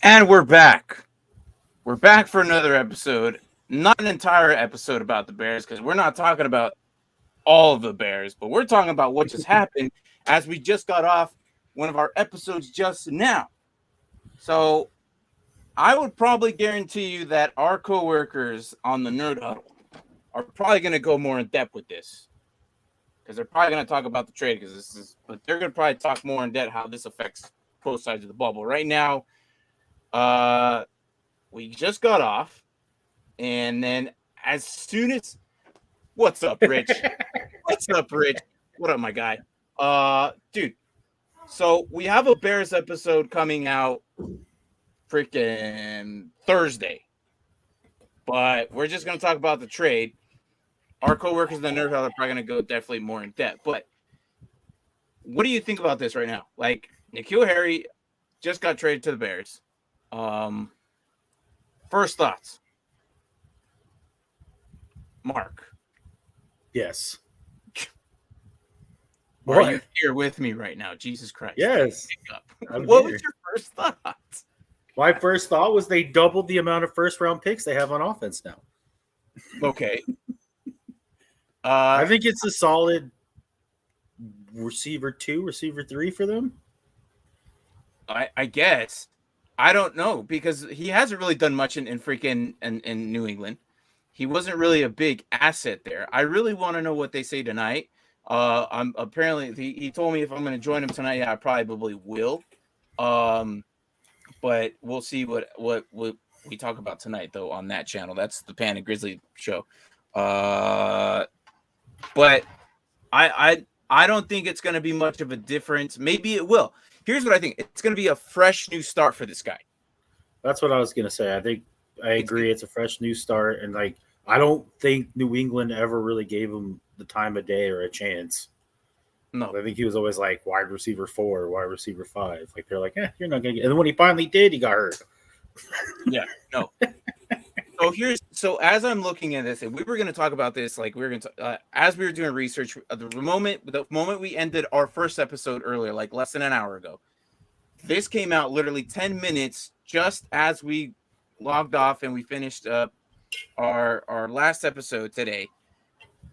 And we're back. We're back for another episode. Not an entire episode about the Bears because we're not talking about all of the Bears, but we're talking about what just happened as we just got off one of our episodes just now. So I would probably guarantee you that our coworkers on the Nerd Huddle are probably going to go more in depth with this because they're probably going to talk about the trade but they're going to probably talk more in depth how this affects both sides of the bubble. Right now, uh, we just got off. And then as soon as what's up, Rich? What's up, Rich? What up, my guy? Dude. So we have a Bears episode coming out freaking Thursday. But we're just gonna talk about the trade. Our coworkers in the Nerd Hall are probably gonna go definitely more in depth. But what do you think about this right now? Like KealHarry just got traded to the Bears. First thoughts. Mark. Yes. Are you here with me right now? Jesus Christ. Yes. What was your first thought? My first thought was they doubled the amount of first-round picks they have on offense now. Okay. I think it's a solid receiver 2, receiver 3 for them. I guess. I don't know because he hasn't really done much in freaking in New England. He wasn't really a big asset there. I really want to know what they say tonight. I'm apparently he told me if I'm going to join him tonight, yeah, I probably will. But we'll see what we talk about tonight though on that channel. That's the Pan and Grizzly show. But I don't think it's going to be much of a difference. Maybe it will. Here's what I think. It's going to be a fresh new start for this guy. That's what I was going to say. I agree. It's a fresh new start. And I don't think New England ever really gave him the time of day or a chance. No. I think he was always like wide receiver 4, wide receiver 5. Like they're like, you're not going to get. And then when he finally did, he got hurt. Yeah, no. So as I'm looking at this, and we were going to talk about this, like we were going to, as we were doing research, the moment we ended our first episode earlier, like less than an hour ago, this came out literally 10 minutes just as we logged off and we finished up our last episode today.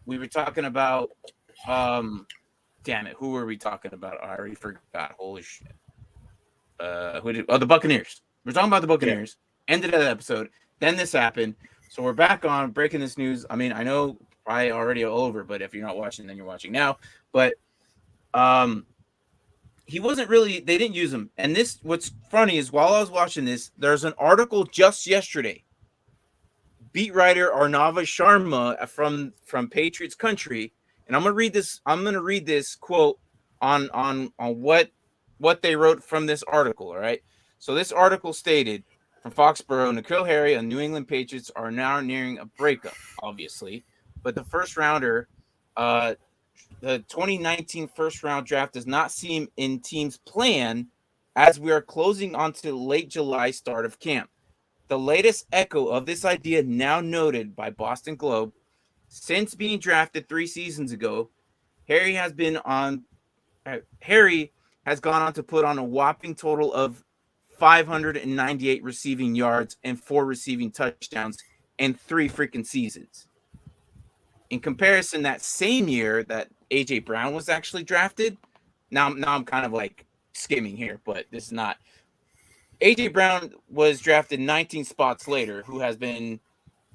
We were talking about, damn it, who were we talking about? I already forgot. Holy shit. The Buccaneers. We're talking about the Buccaneers. Yeah. Ended that episode. Then this happened. So we're back on breaking this news. I mean, I know probably already all over, but if you're not watching, then you're watching now. But he wasn't really, they didn't use him. And this, what's funny is while I was watching this, there's an article just yesterday. Beat writer Arnava Sharma from Patriots Country, and I'm gonna read this quote on what they wrote from this article. All right. So this article stated from Foxborough, N'Keal Harry and New England Patriots are now nearing a breakup, obviously. But the first rounder, the 2019 first round draft does not seem in team's plan as we are closing onto late July start of camp. The latest echo of this idea now noted by Boston Globe. Since being drafted 3 seasons ago, Harry has gone on to put on a whopping total of 598 receiving yards and 4 receiving touchdowns in 3 freaking seasons. In comparison, that same year that A.J. Brown was actually drafted, now I'm kind of like skimming here, but this is not. A.J. Brown was drafted 19 spots later, who has been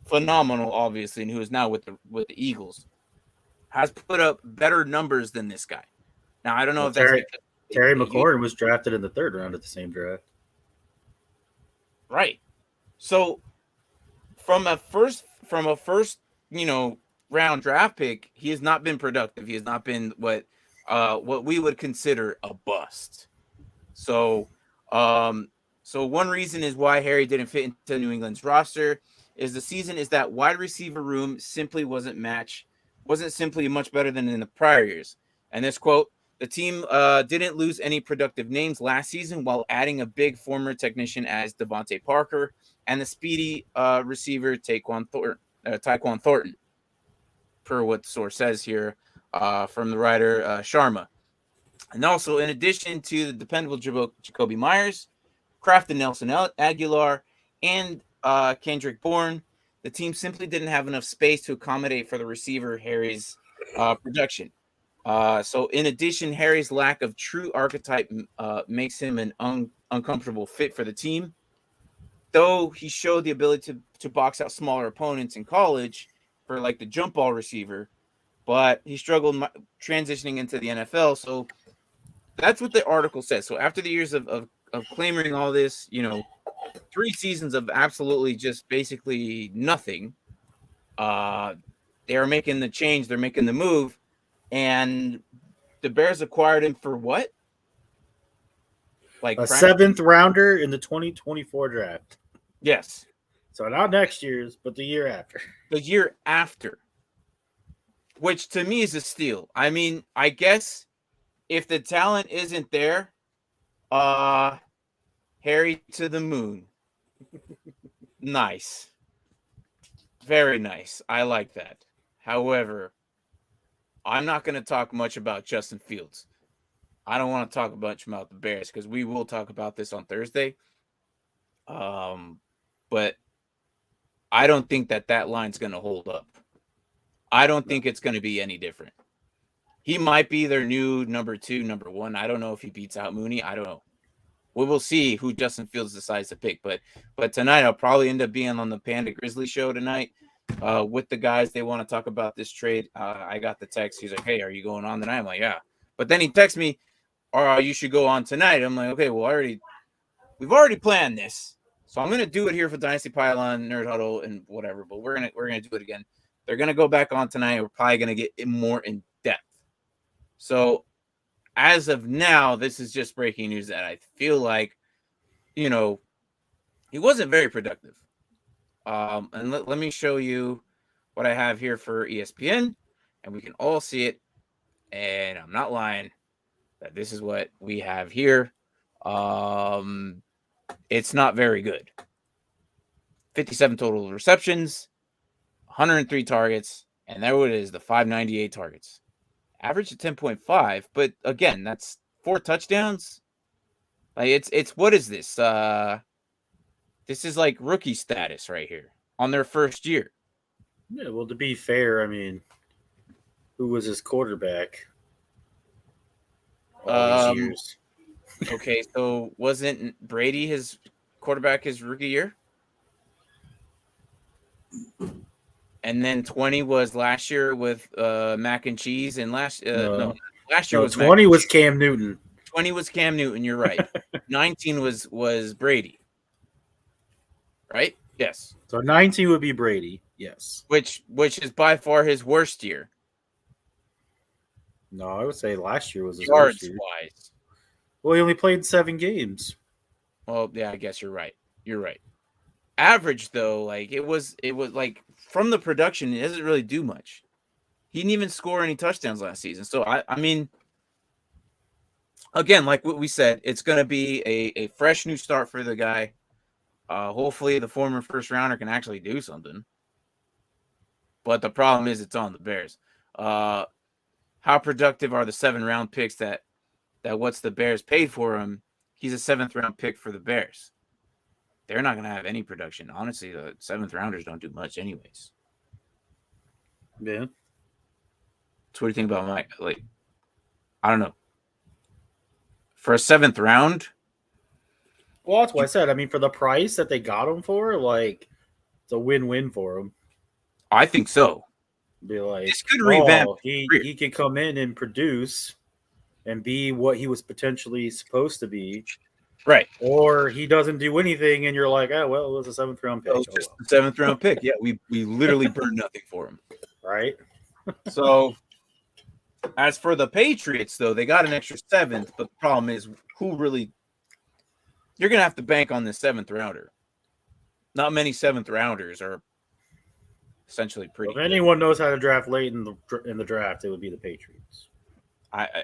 phenomenal, obviously, and who is now with the Eagles, has put up better numbers than this guy. Now, I don't know if that's Terry McLaurin was drafted in the 3rd round of the same draft. Right. So from a first, round draft pick, he has not been productive. He has not been what we would consider a bust. So one reason is why Harry didn't fit into New England's roster is that wide receiver room simply wasn't simply much better than in the prior years. And this quote, the team didn't lose any productive names last season while adding a big former technician as Devontae Parker and the speedy receiver Tyquan Thornton, per what the source says here from the writer Sharma. And also, in addition to the dependable Jacoby Myers, Kraft and Nelson Aguilar, and Kendrick Bourne, the team simply didn't have enough space to accommodate for the receiver Harry's production. So in addition, Harry's lack of true archetype makes him an uncomfortable fit for the team. Though he showed the ability to box out smaller opponents in college for like the jump ball receiver, but he struggled transitioning into the NFL. So that's what the article says. So after the years of clamoring all this, 3 seasons of absolutely just basically nothing, they are making the change. They're making the move. And the Bears acquired him for what? Like a 7th rounder in the 2024 draft. Yes. So not next year's, but the year after. The year after. Which to me is a steal. I mean, I guess if the talent isn't there, Harry to the moon. Nice. Very nice. I like that. However, I'm not going to talk much about Justin Fields. I don't want to talk much about the Bears because we will talk about this on Thursday. But I don't think that line's going to hold up. I don't think it's going to be any different. He might be their new number 2, number 1. I don't know if he beats out Mooney. I don't know. We will see who Justin Fields decides to pick. But tonight I'll probably end up being on the Panda Grizzly show tonight with the guys. They want to talk about this trade. I got the text. He's like, "Hey, are you going on tonight?" I'm like, "Yeah." But then he texts me, you should go on tonight." I'm like, "Okay, well, we've already planned this. So I'm going to do it here for Dynasty Pylon, Nerd Huddle, and whatever. But we're gonna do it again. They're going to go back on tonight. We're probably going to get more in depth. So as of now, this is just breaking news that I feel like, he wasn't very productive. And let me show you what I have here for ESPN, and we can all see it. And I'm not lying that this is what we have here. It's not very good. 57 total receptions, 103 targets, and there it is, the 598 targets. Average of 10.5, but again, that's 4 touchdowns. Like it's what is this? This is like rookie status right here on their first year. Yeah, well, to be fair, I mean, who was his quarterback all these years? Okay, so wasn't Brady his quarterback his rookie year? And then 20 was last year with mac and cheese, and last year was 20 was Cam Newton. 20 was Cam Newton. You're right. 19 was Brady. Right? Yes. So 19 would be Brady. Yes. Which is by far his worst year. No, I would say last year was his yards worst year. Wise. Well, he only played 7 games. Well, yeah, I guess you're right. You're right. Average though, like it was like from the production, it doesn't really do much. He didn't even score any touchdowns last season. So I mean, again, like what we said, it's going to be a fresh new start for the guy. Hopefully, the former first rounder can actually do something. But the problem is, it's on the Bears. How productive are the 7-round picks that what's the Bears paid for him? He's a 7th round pick for the Bears. They're not going to have any production. Honestly, the 7th rounders don't do much anyways. Yeah. So what do you think about Mike? Like, I don't know. For a 7th round? Well, that's what I said. I mean, for the price that they got him for, like, it's a win-win for him. I think so. Be like, this could revamp. He can come in and produce and be what he was potentially supposed to be. Right. Or he doesn't do anything, and you're like, oh, well, it was a 7th round pick. Just a 7th round pick. Yeah, we literally burned nothing for him. Right. So, as for the Patriots, though, they got an extra 7th, but the problem is who really – you're going to have to bank on the 7th rounder. Not many 7th rounders are essentially pretty good. If anyone knows how to draft late in the draft, it would be the Patriots. I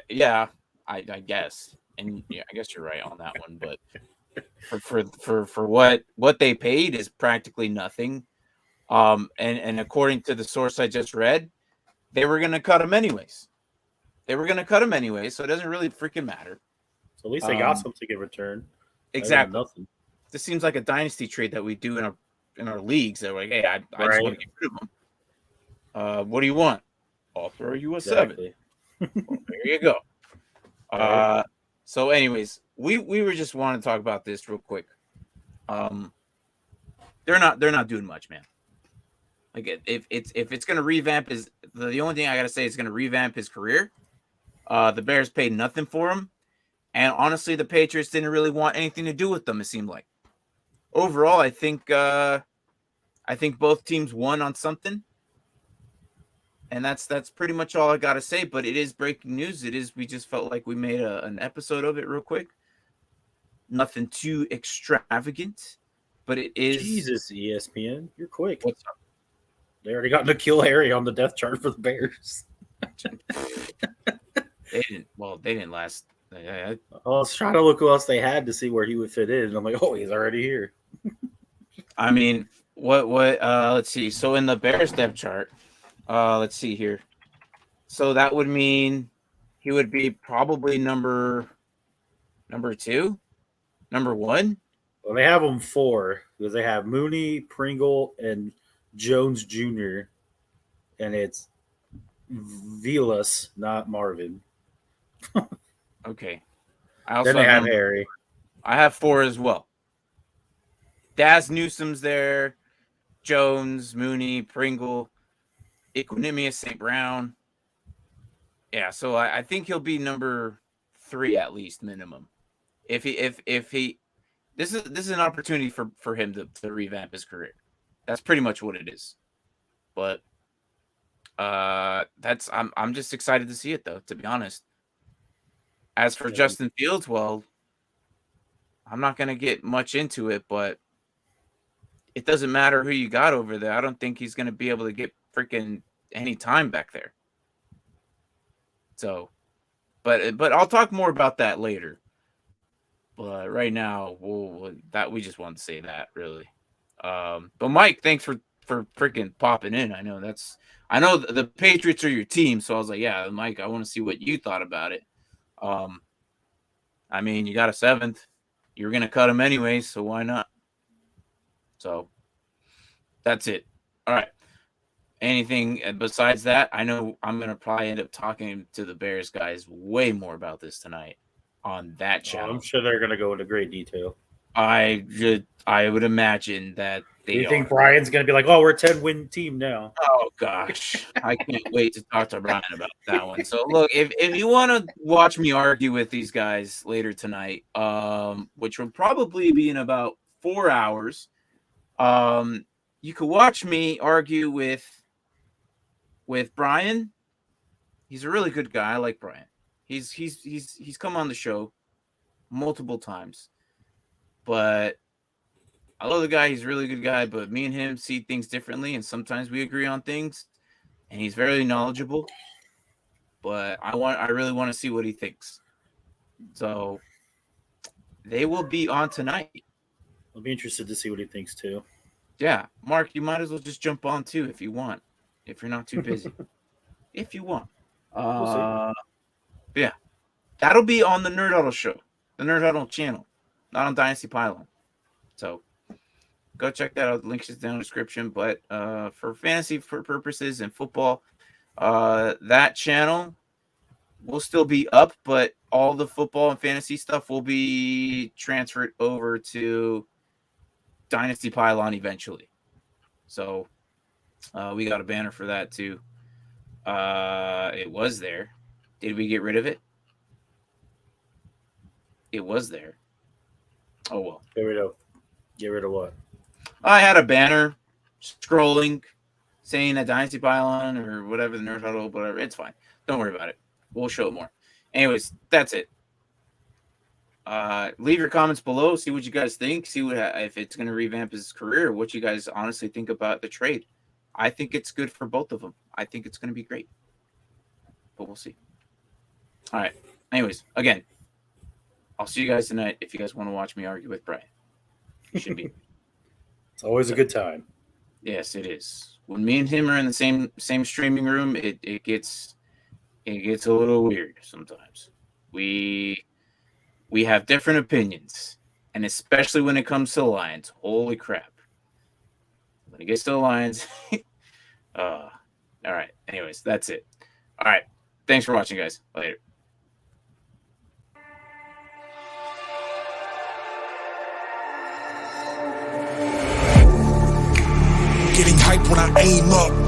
guess. And yeah, I guess you're right on that one, but for what they paid is practically nothing. And according to the source I just read, they were going to cut him anyways. So it doesn't really freaking matter. So at least they got something in return. Exactly. Nothing. This seems like a dynasty trade that we do in our leagues. They're like, hey, I just want to get rid of them. What do you want? I'll throw you a 7. Well, there you go. Right. So, anyways, we were just wanting to talk about this real quick. They're not doing much, man. Like if it's gonna revamp the only thing I gotta say is gonna revamp his career. The Bears paid nothing for him, and honestly, the Patriots didn't really want anything to do with them. It seemed like overall, I think both teams won on something, and that's pretty much all I gotta say. But it is breaking news. We just felt like we made an episode of it real quick. Nothing too extravagant, but it is. Jesus, ESPN, you're quick. What's up? They already got KealHarry on the death chart for the Bears. They didn't last. I was trying to look who else they had to see where he would fit in. And I'm like, oh, he's already here. I mean, what? Let's see. So in the Bears depth chart, let's see here. So that would mean he would be probably number 2, number 1. Well, they have him 4 because they have Mooney, Pringle, and Jones Jr. And it's Vilas, not Marvin. Okay. Then they have Harry. I have 4 as well. Daz Newsom's there, Jones, Mooney, Pringle, Equanimous St. Brown. Yeah, so I think he'll be number 3 at least minimum. If he this is an opportunity for him to revamp his career. That's pretty much what it is. But I'm just excited to see it though, to be honest. As for Justin Fields, well, I'm not going to get much into it, but it doesn't matter who you got over there. I don't think he's going to be able to get freaking any time back there. So, but I'll talk more about that later. But right now, we just want to say that really. But Mike, thanks for freaking popping in. I know the Patriots are your team, so I was like, yeah, Mike, I want to see what you thought about it. I mean, you got a 7th. You were gonna cut him anyway, so why not? So that's it. All right. Anything besides that? I know I'm gonna probably end up talking to the Bears guys way more about this tonight on that channel. I'm sure they're gonna go into great detail. I would imagine that they. Do you think Brian's gonna be like, "Oh, we're a 10-win team now"? Oh gosh, I can't wait to talk to Brian about that one. So look, if you want to watch me argue with these guys later tonight, which will probably be in about 4 hours, you could watch me argue with Brian. He's a really good guy. I like Brian. He's come on the show multiple times, but I love the guy. He's a really good guy, but me and him see things differently, and sometimes we agree on things. And he's very knowledgeable, but I really want to see what he thinks. So they will be on tonight. I'll be interested to see what he thinks too. Yeah, Mark, you might as well just jump on too if you want, if you're not too busy. If you want. We'll see. Yeah, that'll be on the Nerd Huddle show, the Nerd Huddle channel, not on Dynasty Pylon. So go check that out. The link is down in the description. But for fantasy purposes and football, that channel will still be up, but all the football and fantasy stuff will be transferred over to Dynasty Pylon eventually. So we got a banner for that too. It was there. Did we get rid of it? It was there. Oh well. Get rid of what? I had a banner scrolling saying that Dynasty Pylon or whatever, the Nerd Huddle, whatever. It's fine. Don't worry about it. We'll show it more. Anyways, that's it. Leave your comments below. See what you guys think. See if it's going to revamp his career. What you guys honestly think about the trade. I think it's good for both of them. I think it's going to be great. But we'll see. All right. Anyways, again, I'll see you guys tonight if you guys want to watch me argue with Brian. You should be. It's always a good time. Yes, it is. When me and him are in the same streaming room, it gets a little weird sometimes. We have different opinions, and especially when it comes to the Lions. Holy crap. When it gets to the Lions. All right. Anyways, that's it. All right. Thanks for watching, guys. Later. Getting hype when I aim up.